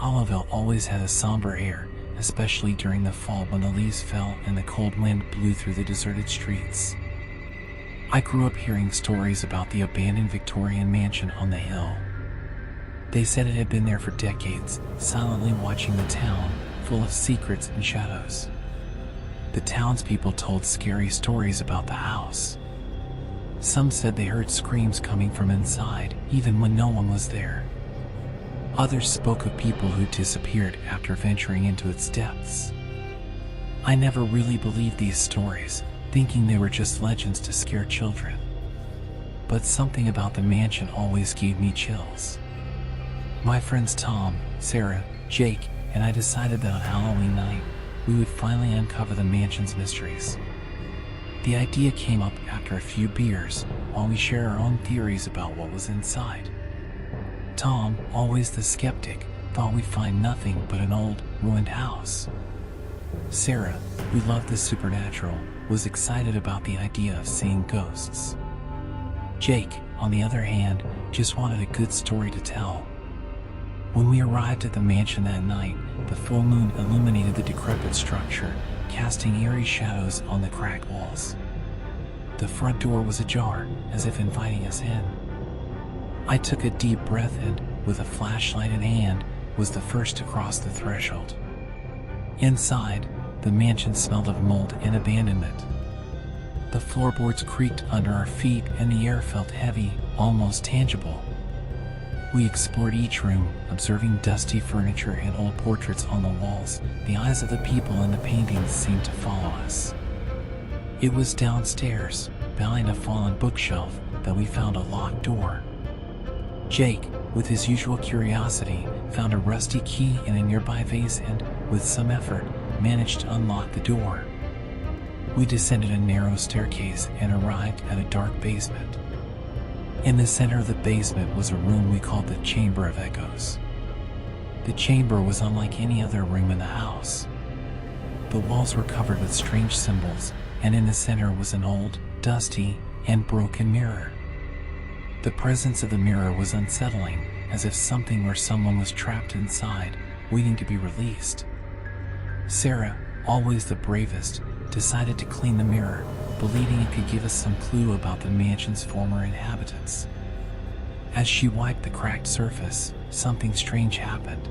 Oliveville always had a somber air, especially during the fall when the leaves fell and the cold wind blew through the deserted streets. I grew up hearing stories about the abandoned Victorian mansion on the hill. They said it had been there for decades, silently watching the town, full of secrets and shadows. The townspeople told scary stories about the house. Some said they heard screams coming from inside, even when no one was there. Others spoke of people who disappeared after venturing into its depths. I never really believed these stories, thinking they were just legends to scare children. But something about the mansion always gave me chills. My friends Tom, Sarah, Jake, and I decided that on Halloween night, we would finally uncover the mansion's mysteries. The idea came up after a few beers, while we shared our own theories about what was inside. Tom, always the skeptic, thought we'd find nothing but an old, ruined house. Sarah, who loved the supernatural, was excited about the idea of seeing ghosts. Jake, on the other hand, just wanted a good story to tell. When we arrived at the mansion that night, the full moon illuminated the decrepit structure, casting eerie shadows on the cracked walls. The front door was ajar, as if inviting us in. I took a deep breath and, with a flashlight in hand, was the first to cross the threshold. Inside, the mansion smelled of mold and abandonment. The floorboards creaked under our feet and the air felt heavy, almost tangible. We explored each room, observing dusty furniture and old portraits on the walls. The eyes of the people in the paintings seemed to follow us. It was downstairs, behind a fallen bookshelf, that we found a locked door. Jake, with his usual curiosity, found a rusty key in a nearby vase and, with some effort, managed to unlock the door. We descended a narrow staircase and arrived at a dark basement. In the center of the basement was a room we called the Chamber of Echoes. The chamber was unlike any other room in the house. The walls were covered with strange symbols, and in the center was an old, dusty, and broken mirror. The presence of the mirror was unsettling, as if something or someone was trapped inside, waiting to be released. Sarah, always the bravest, decided to clean the mirror, believing it could give us some clue about the mansion's former inhabitants. As she wiped the cracked surface, something strange happened.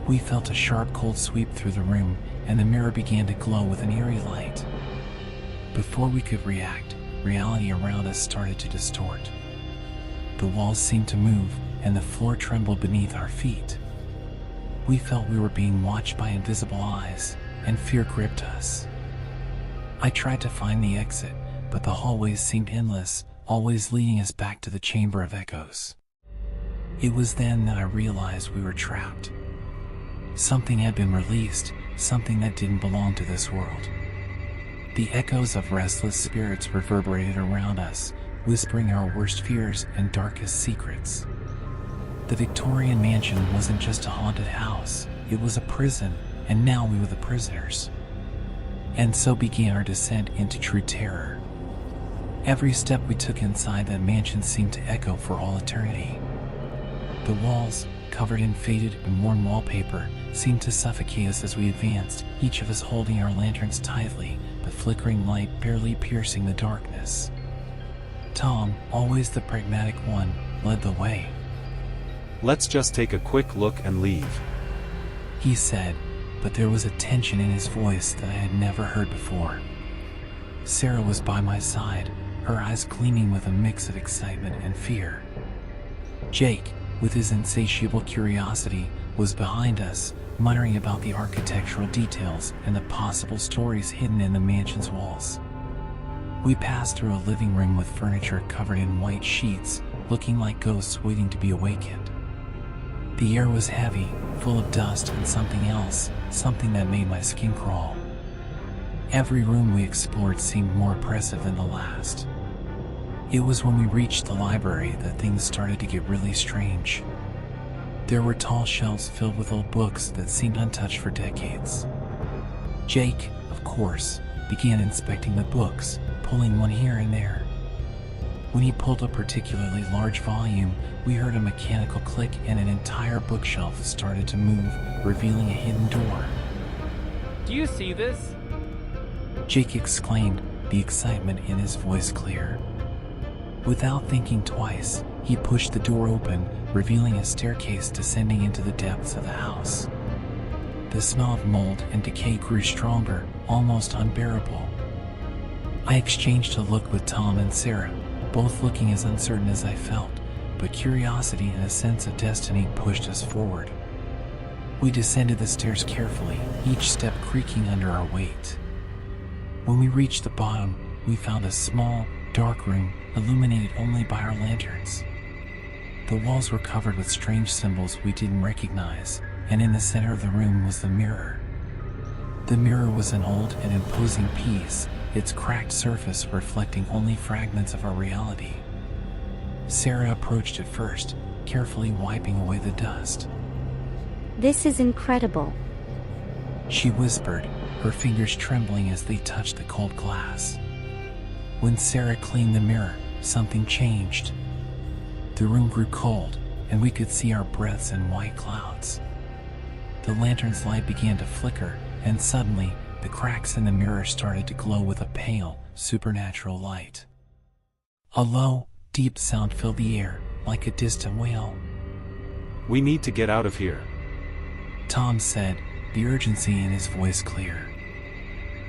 We felt a sharp cold sweep through the room, and the mirror began to glow with an eerie light. Before we could react, reality around us started to distort. The walls seemed to move, and the floor trembled beneath our feet. We felt we were being watched by invisible eyes, and fear gripped us. I tried to find the exit, but the hallways seemed endless, always leading us back to the Chamber of Echoes. It was then that I realized we were trapped. Something had been released, something that didn't belong to this world. The echoes of restless spirits reverberated around us, whispering our worst fears and darkest secrets. The Victorian mansion wasn't just a haunted house, it was a prison, and now we were the prisoners. And so began our descent into true terror. Every step we took inside that mansion seemed to echo for all eternity. The walls, covered in faded and worn wallpaper, seemed to suffocate us as we advanced, each of us holding our lanterns tightly, the flickering light barely piercing the darkness. Tom, always the pragmatic one, led the way. "Let's just take a quick look and leave," he said, but there was a tension in his voice that I had never heard before. Sarah was by my side, her eyes gleaming with a mix of excitement and fear. Jake, with his insatiable curiosity, was behind us, muttering about the architectural details and the possible stories hidden in the mansion's walls. We passed through a living room with furniture covered in white sheets, looking like ghosts waiting to be awakened. The air was heavy, full of dust and something else, something that made my skin crawl. Every room we explored seemed more oppressive than the last. It was when we reached the library that things started to get really strange. There were tall shelves filled with old books that seemed untouched for decades. Jake, of course, began inspecting the books, pulling one here and there. When he pulled a particularly large volume, we heard a mechanical click and an entire bookshelf started to move, revealing a hidden door. Do you see this? Jake exclaimed, the excitement in his voice clear. Without thinking twice, he pushed the door open, revealing a staircase descending into the depths of the house. The smell of mold and decay grew stronger, almost unbearable. I exchanged a look with Tom and Sarah, both looking as uncertain as I felt, but curiosity and a sense of destiny pushed us forward. We descended the stairs carefully, each step creaking under our weight. When we reached the bottom, we found a small, dark room, illuminated only by our lanterns. The walls were covered with strange symbols we didn't recognize, and in the center of the room was the mirror. The mirror was an old and imposing piece, its cracked surface reflecting only fragments of our reality. Sarah approached it first, carefully wiping away the dust. "This is incredible," she whispered, her fingers trembling as they touched the cold glass. When Sarah cleaned the mirror, something changed. The room grew cold, and we could see our breaths in white clouds. The lantern's light began to flicker, and suddenly, the cracks in the mirror started to glow with a pale, supernatural light. A low, deep sound filled the air, like a distant wail. We need to get out of here, Tom said, the urgency in his voice clear.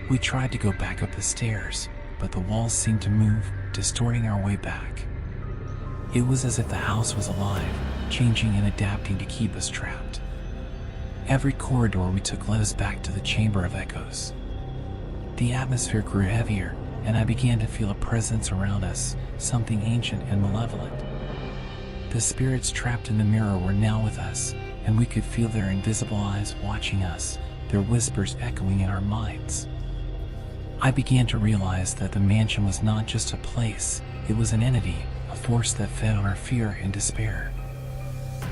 We tried to go back up the stairs, but the walls seemed to move, distorting our way back. It was as if the house was alive, changing and adapting to keep us trapped. Every corridor we took led us back to the Chamber of Echoes. The atmosphere grew heavier, and I began to feel a presence around us, something ancient and malevolent. The spirits trapped in the mirror were now with us, and we could feel their invisible eyes watching us, their whispers echoing in our minds. I began to realize that the mansion was not just a place, it was an entity, a force that fed on our fear and despair.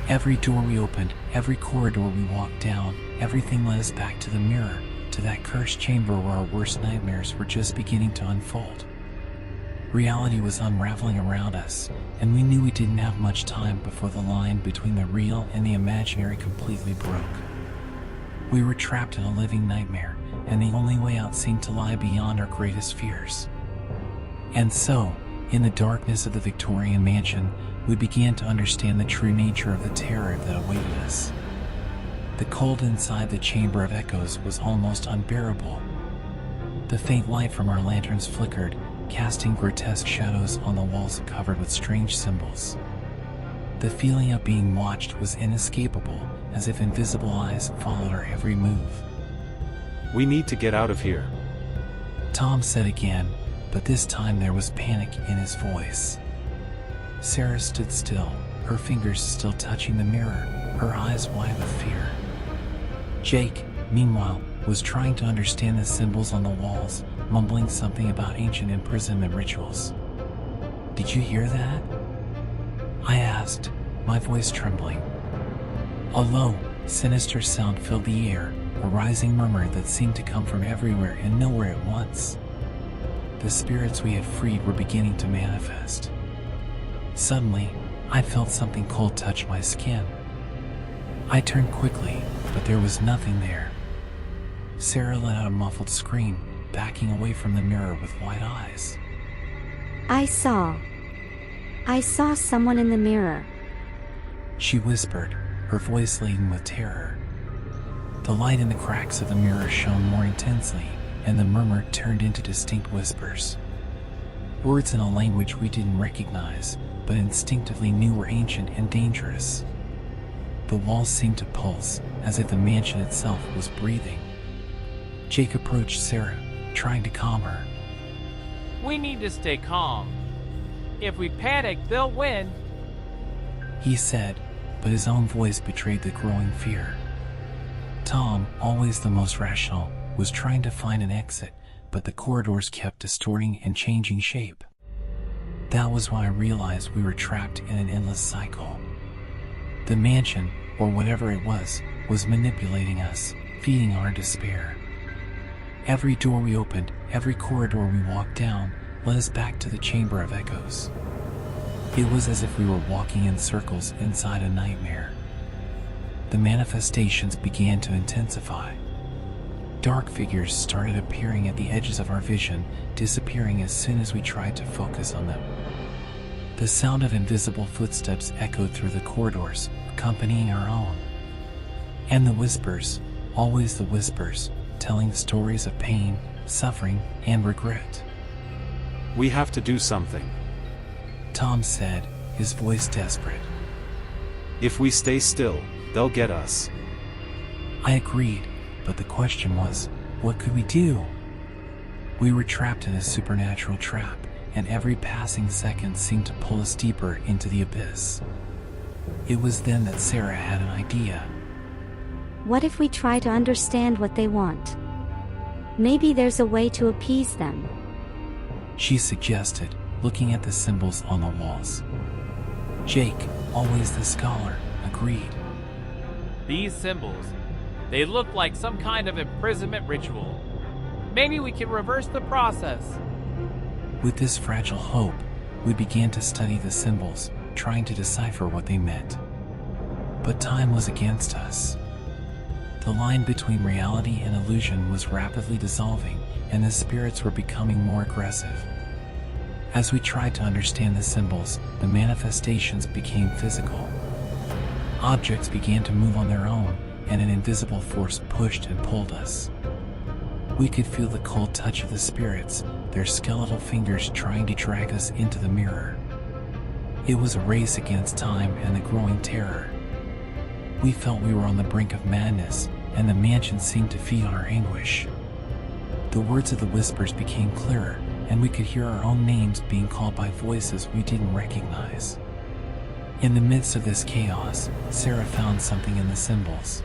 Every door we opened, every corridor we walked down, everything led us back to the mirror, to that cursed chamber where our worst nightmares were just beginning to unfold. Reality was unraveling around us, and we knew we didn't have much time before the line between the real and the imaginary completely broke. We were trapped in a living nightmare, and the only way out seemed to lie beyond our greatest fears. And so, in the darkness of the Victorian mansion, we began to understand the true nature of the terror that awaited us. The cold inside the Chamber of Echoes was almost unbearable. The faint light from our lanterns flickered, casting grotesque shadows on the walls covered with strange symbols. The feeling of being watched was inescapable, as if invisible eyes followed our every move. We need to get out of here, Tom said again, but this time there was panic in his voice. Sarah stood still, her fingers still touching the mirror, her eyes wide with fear. Jake, meanwhile, was trying to understand the symbols on the walls, mumbling something about ancient imprisonment rituals. "Did you hear that?" I asked, my voice trembling. A low, sinister sound filled the air, a rising murmur that seemed to come from everywhere and nowhere at once. The spirits we had freed were beginning to manifest. Suddenly, I felt something cold touch my skin. I turned quickly, but there was nothing there. Sarah let out a muffled scream, backing away from the mirror with wide eyes. I saw someone in the mirror," she whispered, her voice laden with terror. The light in the cracks of the mirror shone more intensely, and the murmur turned into distinct whispers. Words in a language we didn't recognize, but instinctively knew were ancient and dangerous. The walls seemed to pulse, as if the mansion itself was breathing. Jake approached Sarah, trying to calm her. We need to stay calm. If we panic, they'll win. He said, but his own voice betrayed the growing fear. Tom, always the most rational, was trying to find an exit, but the corridors kept distorting and changing shape. That was when I realized we were trapped in an endless cycle. The mansion, or whatever it was manipulating us, feeding our despair. Every door we opened, every corridor we walked down, led us back to the Chamber of Echoes. It was as if we were walking in circles inside a nightmare. The manifestations began to intensify. Dark figures started appearing at the edges of our vision, disappearing as soon as we tried to focus on them. The sound of invisible footsteps echoed through the corridors, accompanying our own. And the whispers, always the whispers, telling stories of pain, suffering, and regret. We have to do something. Tom said, his voice desperate. If we stay still, they'll get us. I agreed, but the question was, what could we do? We were trapped in a supernatural trap, and every passing second seemed to pull us deeper into the abyss. It was then that Sarah had an idea. What if we try to understand what they want? Maybe there's a way to appease them. She suggested, looking at the symbols on the walls. Jake, always the scholar, agreed. These symbols, they look like some kind of imprisonment ritual. Maybe we can reverse the process. With this fragile hope, we began to study the symbols, trying to decipher what they meant. But time was against us. The line between reality and illusion was rapidly dissolving, and the spirits were becoming more aggressive. As we tried to understand the symbols, the manifestations became physical. Objects began to move on their own, and an invisible force pushed and pulled us. We could feel the cold touch of the spirits, their skeletal fingers trying to drag us into the mirror. It was a race against time and the growing terror. We felt we were on the brink of madness, and the mansion seemed to feed on our anguish. The words of the whispers became clearer, and we could hear our own names being called by voices we didn't recognize. In the midst of this chaos, Sarah found something in the symbols.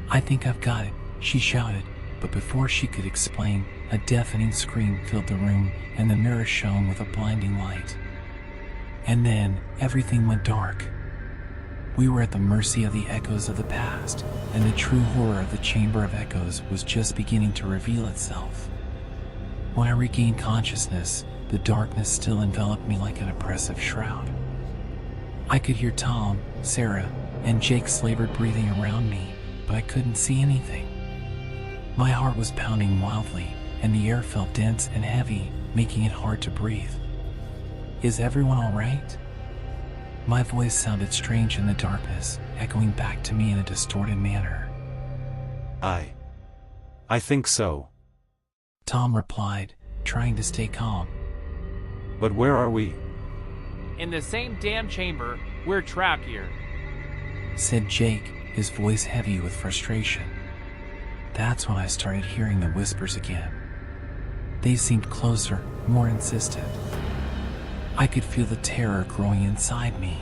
"I think I've got it," she shouted, but before she could explain, a deafening scream filled the room, and the mirror shone with a blinding light. And then, everything went dark. We were at the mercy of the echoes of the past, and the true horror of the Chamber of Echoes was just beginning to reveal itself. When I regained consciousness, the darkness still enveloped me like an oppressive shroud. I could hear Tom, Sarah, and Jake slavered breathing around me, but I couldn't see anything. My heart was pounding wildly, and the air felt dense and heavy, making it hard to breathe. "Is everyone all right?" My voice sounded strange in the darkness, echoing back to me in a distorted manner. I think so. Tom replied, trying to stay calm. But where are we? In the same damn chamber, we're trapped here. Said Jake, his voice heavy with frustration. That's when I started hearing the whispers again. They seemed closer, more insistent. I could feel the terror growing inside me.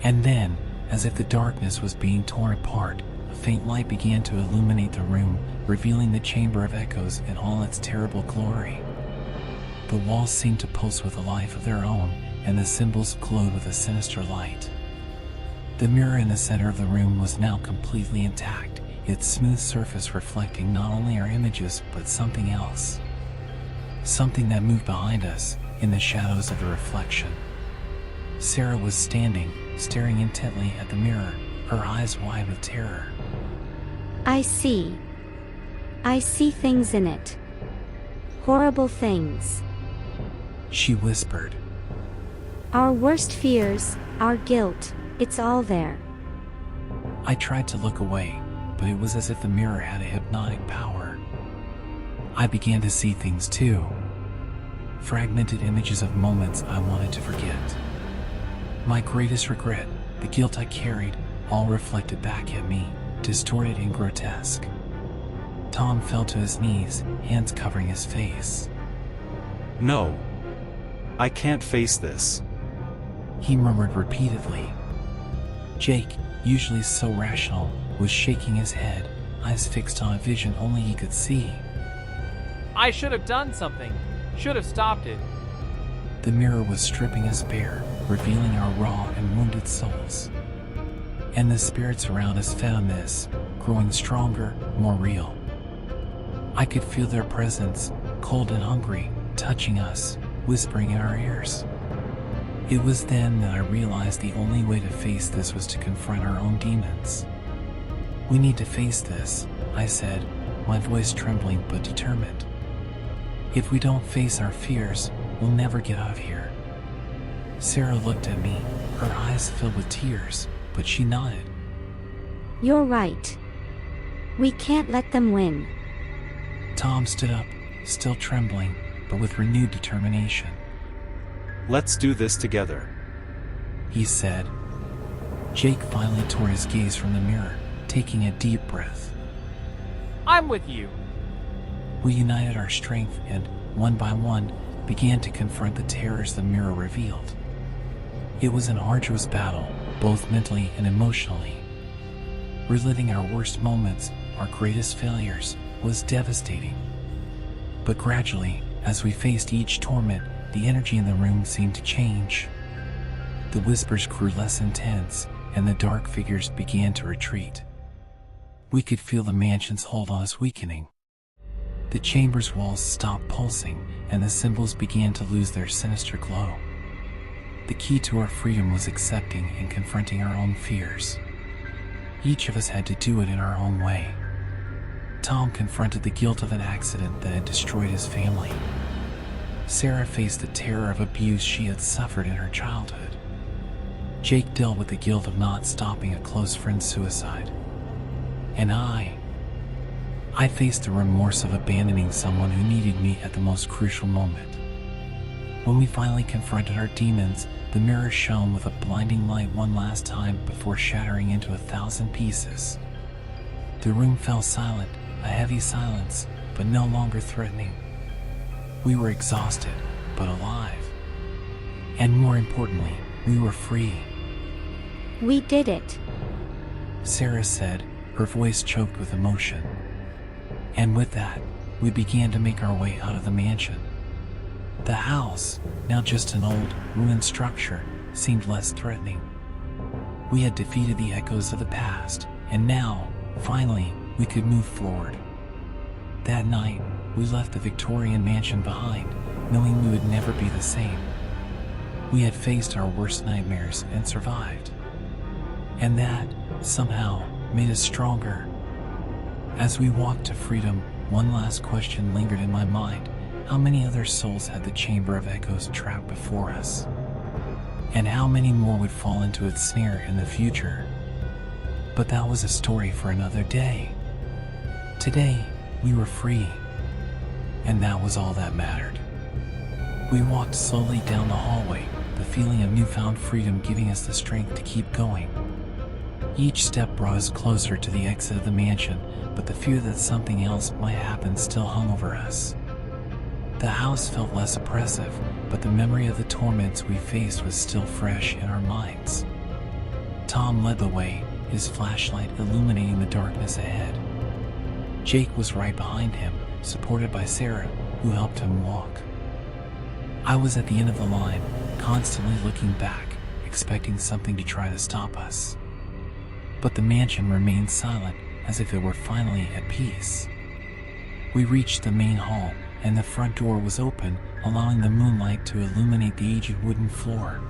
And then, as if the darkness was being torn apart, a faint light began to illuminate the room, revealing the Chamber of Echoes in all its terrible glory. The walls seemed to pulse with a life of their own, and the symbols glowed with a sinister light. The mirror in the center of the room was now completely intact, its smooth surface reflecting not only our images but something else. Something that moved behind us, in the shadows of the reflection. Sarah was standing, staring intently at the mirror, her eyes wide with terror. I see things in it. Horrible things. She whispered. Our worst fears, our guilt, it's all there. I tried to look away, but it was as if the mirror had a hypnotic power. I began to see things too. Fragmented images of moments I wanted to forget. My greatest regret, the guilt I carried, all reflected back at me, distorted and grotesque. Tom fell to his knees, hands covering his face. No. I can't face this. He murmured repeatedly. Jake, usually so rational, was shaking his head, eyes fixed on a vision only he could see. I should have done something. Should have stopped it. The mirror was stripping us bare, revealing our raw and wounded souls. And the spirits around us fed on this, growing stronger, more real. I could feel their presence, cold and hungry, touching us, whispering in our ears. It was then that I realized the only way to face this was to confront our own demons. "We need to face this," I said, my voice trembling but determined. "If we don't face our fears, we'll never get out of here." Sarah looked at me, her eyes filled with tears, but she nodded. "You're right. We can't let them win." Tom stood up, still trembling, but with renewed determination. "Let's do this together," he said. Jake finally tore his gaze from the mirror, taking a deep breath. I'm with you. We united our strength and, one by one, began to confront the terrors the mirror revealed. It was an arduous battle, both mentally and emotionally. Reliving our worst moments, our greatest failures, was devastating. But gradually, as we faced each torment, the energy in the room seemed to change. The whispers grew less intense, and the dark figures began to retreat. We could feel the mansion's hold on us weakening. The chamber's walls stopped pulsing, and the symbols began to lose their sinister glow. The key to our freedom was accepting and confronting our own fears. Each of us had to do it in our own way. Tom confronted the guilt of an accident that had destroyed his family. Sarah faced the terror of abuse she had suffered in her childhood. Jake dealt with the guilt of not stopping a close friend's suicide. And I faced the remorse of abandoning someone who needed me at the most crucial moment. When we finally confronted our demons, the mirror shone with a blinding light one last time before shattering into 1,000 pieces. The room fell silent, a heavy silence, but no longer threatening. We were exhausted, but alive. And more importantly, we were free. "We did it," Sarah said, her voice choked with emotion. And with that, we began to make our way out of the mansion. The house, now just an old, ruined structure, seemed less threatening. We had defeated the echoes of the past, and now, finally, we could move forward. That night, we left the Victorian mansion behind, knowing we would never be the same. We had faced our worst nightmares and survived. And that, somehow, made us stronger. As we walked to freedom, one last question lingered in my mind. How many other souls had the Chamber of Echoes trapped before us? And how many more would fall into its snare in the future? But that was a story for another day. Today, we were free. And that was all that mattered. We walked slowly down the hallway, the feeling of newfound freedom giving us the strength to keep going. Each step brought us closer to the exit of the mansion, but the fear that something else might happen still hung over us. The house felt less oppressive, but the memory of the torments we faced was still fresh in our minds. Tom led the way, his flashlight illuminating the darkness ahead. Jake was right behind him, supported by Sarah, who helped him walk. I was at the end of the line, constantly looking back, expecting something to try to stop us. But the mansion remained silent, as if it were finally at peace. We reached the main hall, and the front door was open, allowing the moonlight to illuminate the aged wooden floor.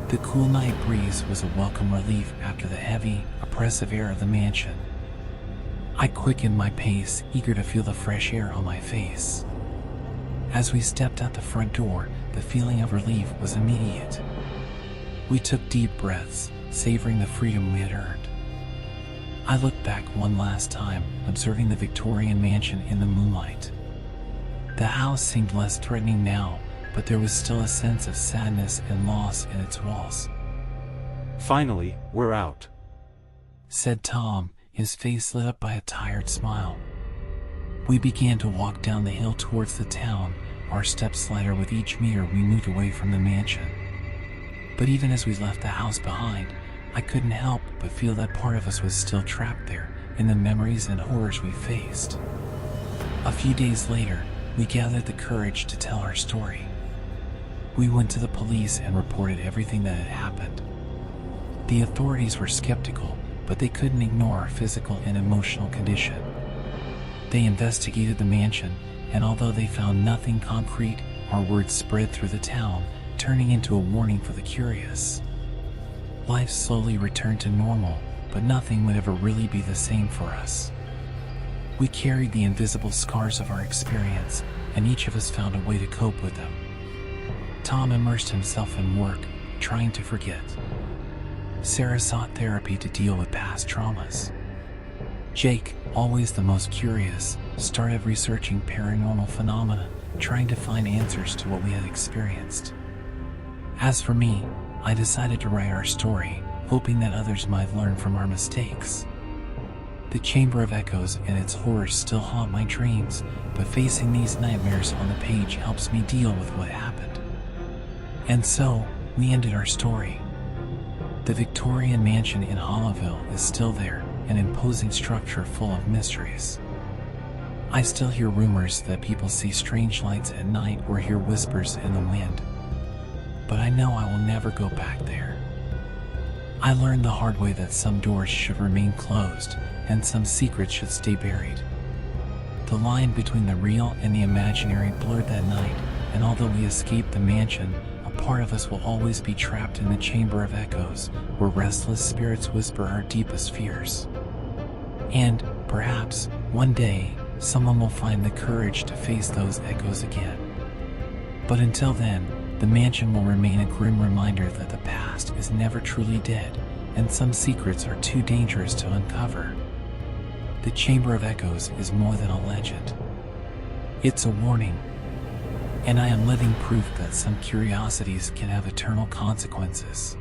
The cool night breeze was a welcome relief after the heavy, oppressive air of the mansion. I quickened my pace, eager to feel the fresh air on my face. As we stepped out the front door, the feeling of relief was immediate. We took deep breaths, savoring the freedom we had earned. I looked back one last time, observing the Victorian mansion in the moonlight. The house seemed less threatening now, but there was still a sense of sadness and loss in its walls. "Finally, we're out," said Tom, his face lit up by a tired smile. We began to walk down the hill towards the town, our steps lighter with each meter we moved away from the mansion. But even as we left the house behind, I couldn't help but feel that part of us was still trapped there, in the memories and horrors we faced. A few days later, we gathered the courage to tell our story. We went to the police and reported everything that had happened. The authorities were skeptical, but they couldn't ignore our physical and emotional condition. They investigated the mansion, and although they found nothing concrete, our word spread through the town, turning into a warning for the curious. Life slowly returned to normal, but nothing would ever really be the same for us. We carried the invisible scars of our experience, and each of us found a way to cope with them. Tom immersed himself in work, trying to forget. Sarah sought therapy to deal with past traumas. Jake, always the most curious, started researching paranormal phenomena, trying to find answers to what we had experienced. As for me, I decided to write our story, hoping that others might learn from our mistakes. The Chamber of Echoes and its horrors still haunt my dreams, but facing these nightmares on the page helps me deal with what happened. And so, we ended our story. The Victorian mansion in Hollowville is still there, an imposing structure full of mysteries. I still hear rumors that people see strange lights at night or hear whispers in the wind. But I know I will never go back there. I learned the hard way that some doors should remain closed, and some secrets should stay buried. The line between the real and the imaginary blurred that night, and although we escaped the mansion, a part of us will always be trapped in the Chamber of Echoes, where restless spirits whisper our deepest fears. And, perhaps, one day, someone will find the courage to face those echoes again. But until then, the mansion will remain a grim reminder that the past is never truly dead, and some secrets are too dangerous to uncover. The Chamber of Echoes is more than a legend. It's a warning. And I am living proof that some curiosities can have eternal consequences.